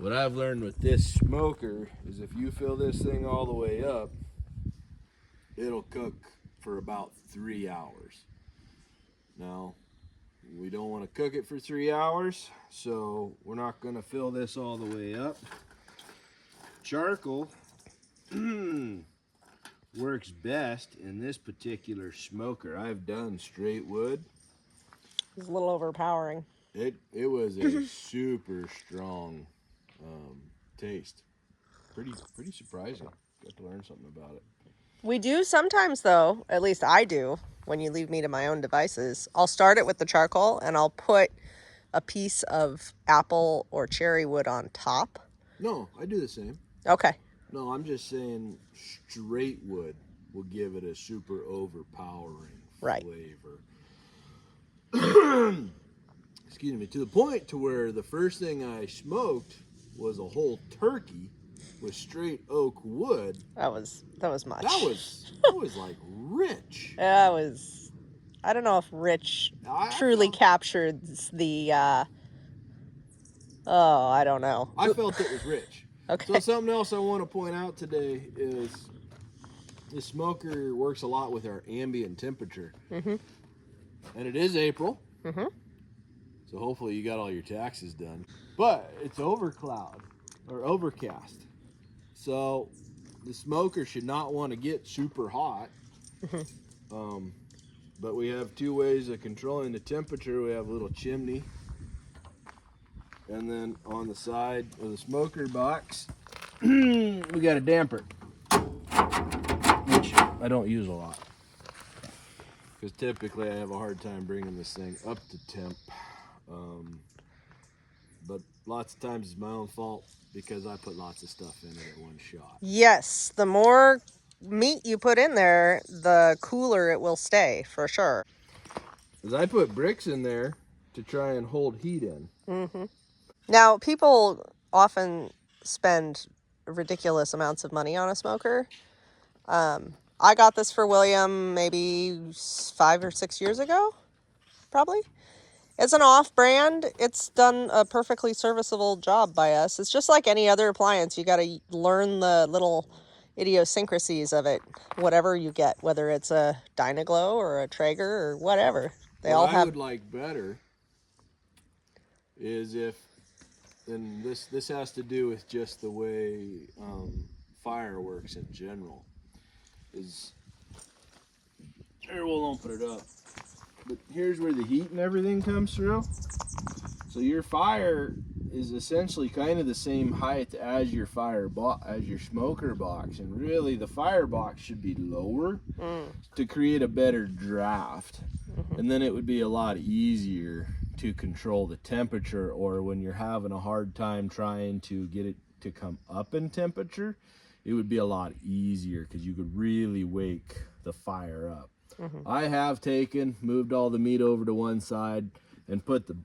What I've learned with this smoker is if you fill this thing all the way up, it'll cook for about 3 hours. Now, we don't want to cook it for 3 hours, so we're not going to fill this all the way up. Charcoal works best in this particular smoker. I've done straight wood. It's a little overpowering. It was a super strong taste. Pretty surprising. Got to learn something about it. We do sometimes, though, at least I do, when you leave me to my own devices, I'll start it with the charcoal and I'll put a piece of apple or cherry wood on top. No, I do the same. Okay. No, I'm just saying straight wood will give it a super overpowering flavor. Excuse me, to the point to where the first thing I smoked was a whole turkey with straight oak wood. That was much. That was like rich. That was, I don't know if rich truly captures the, I don't know. I felt it was rich. Okay. So something else I want to point out today is the smoker works a lot with our ambient temperature. Mm-hmm. And it is April. Mm-hmm. So hopefully you got all your taxes done. But it's overcast. So the smoker should not want to get super hot. Mm-hmm. But we have two ways of controlling the temperature. We have a little chimney. And then on the side of the smoker box, we got a damper, which I don't use a lot. Because typically I have a hard time bringing this thing up to temp. But lots of times it's my own fault because I put lots of stuff in it at one shot. Yes, the more meat you put in there, the cooler it will stay, for sure. Because I put bricks in there to try and hold heat in. Mm-hmm. Now, people often spend ridiculous amounts of money on a smoker. I got this for William maybe 5 or 6 years ago, probably. It's an off-brand. It's done a perfectly serviceable job by us. It's just like any other appliance. You got to learn the little idiosyncrasies of it, whatever you get, whether it's a Dyna-Glo or a Traeger or whatever. They all have. What I would like better is if, and this has to do with just the way fire works in general, is, here, we'll open it up. But here's where the heat and everything comes through. So your fire is essentially kind of the same height as your as your smoker box, and really the fire box should be lower to create a better draft. Mm-hmm. And then it would be a lot easier to control the temperature, or when you're having a hard time trying to get it to come up in temperature, it would be a lot easier because you could really wake the fire up. Mm-hmm. I have moved all the meat over to one side and put the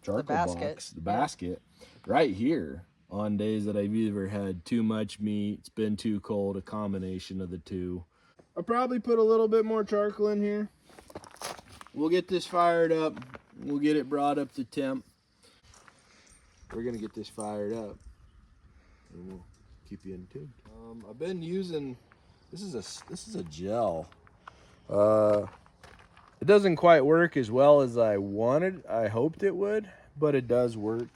charcoal box, the basket, right here on days that I've either had too much meat, it's been too cold, a combination of the two. I'll probably put a little bit more charcoal in here. We'll get this fired up. We'll get it brought up to temp. We're gonna get this fired up, and we'll keep you in tune. I've been using. This is a gel. It doesn't quite work as well as I hoped it would, but it does work.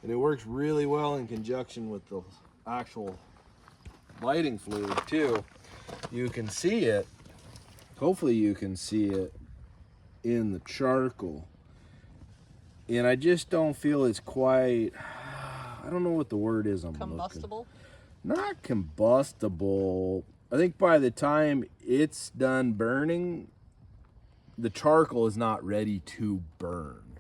And it works really well in conjunction with the actual lighting fluid too. You can see it, hopefully you can see it in the charcoal. And I just don't feel it's quite, I don't know what the word is I'm Combustible? looking. Not combustible. I think by the time it's done burning, the charcoal is not ready to burn.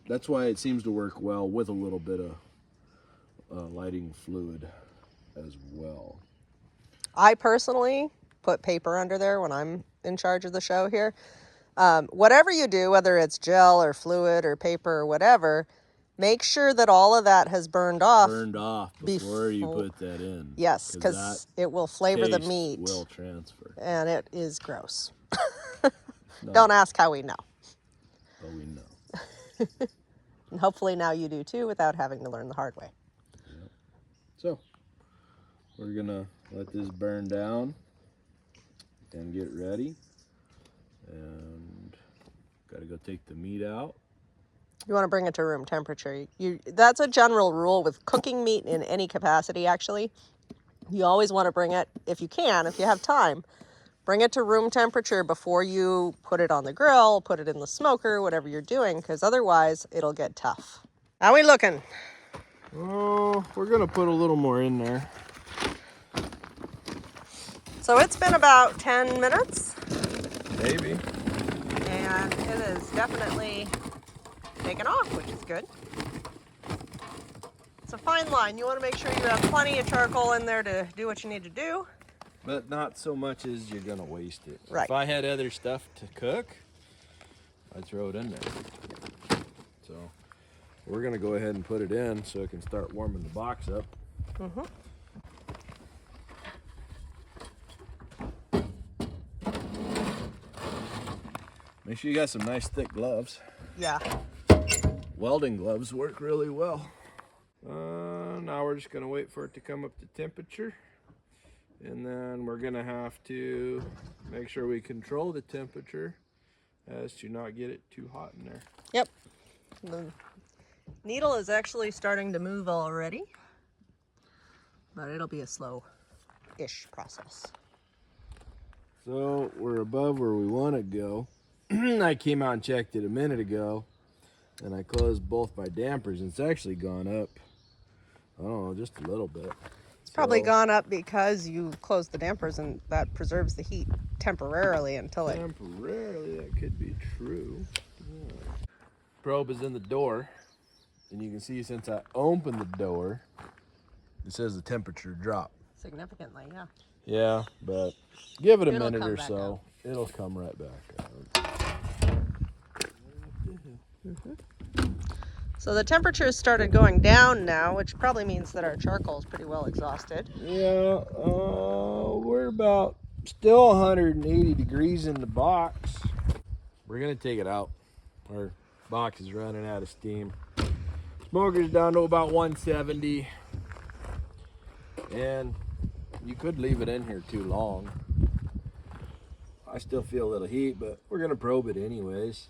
That's why it seems to work well with a little bit of lighting fluid as well. I personally put paper under there when I'm in charge of the show here. Whatever you do, whether it's gel or fluid or paper or whatever, make sure that all of that has burned off. Before you put that in. Yes, because it will flavor the meat. Will transfer. And it is gross. Don't ask how we know. Oh, we know. And hopefully now you do too without having to learn the hard way. Yep. So we're gonna let this burn down and get ready. And gotta go take the meat out. You want to bring it to room temperature. That's a general rule with cooking meat in any capacity, actually. You always want to bring it, if you can, if you have time, bring it to room temperature before you put it on the grill, put it in the smoker, whatever you're doing, because otherwise it'll get tough. How we looking? Oh, we're gonna put a little more in there. So it's been about 10 minutes. Maybe. And it is definitely taken off, which is good. It's a fine line. You want to make sure you have plenty of charcoal in there to do what you need to do. But not so much as you're gonna waste it. Right. If I had other stuff to cook, I'd throw it in there. So we're gonna go ahead and put it in so it can start warming the box up. Mm-hmm. Make sure you got some nice thick gloves. Yeah. Welding gloves work really well. Now we're just gonna wait for it to come up to temperature. And then we're gonna have to make sure we control the temperature as to not get it too hot in there. Yep. The needle is actually starting to move already, but it'll be a slow-ish process. So we're above where we want to go. I came out and checked it a minute ago, and I closed both my dampers, and it's actually gone up, I don't know, just a little bit. It's probably gone up because you closed the dampers, and that preserves the heat temporarily until it... Temporarily, that could be true. Yeah. Probe is in the door, and you can see since I opened the door, it says the temperature dropped. Significantly, yeah. Yeah, but give it a It'll minute come or back so. up. It'll come right back up. So the temperature has started going down now, which probably means that our charcoal is pretty well exhausted. Yeah, we're about still 180 degrees in the box. We're gonna take it out. Our box is running out of steam. Smoker's down to about 170. And you could leave it in here too long. I still feel a little heat, but we're gonna probe it anyways.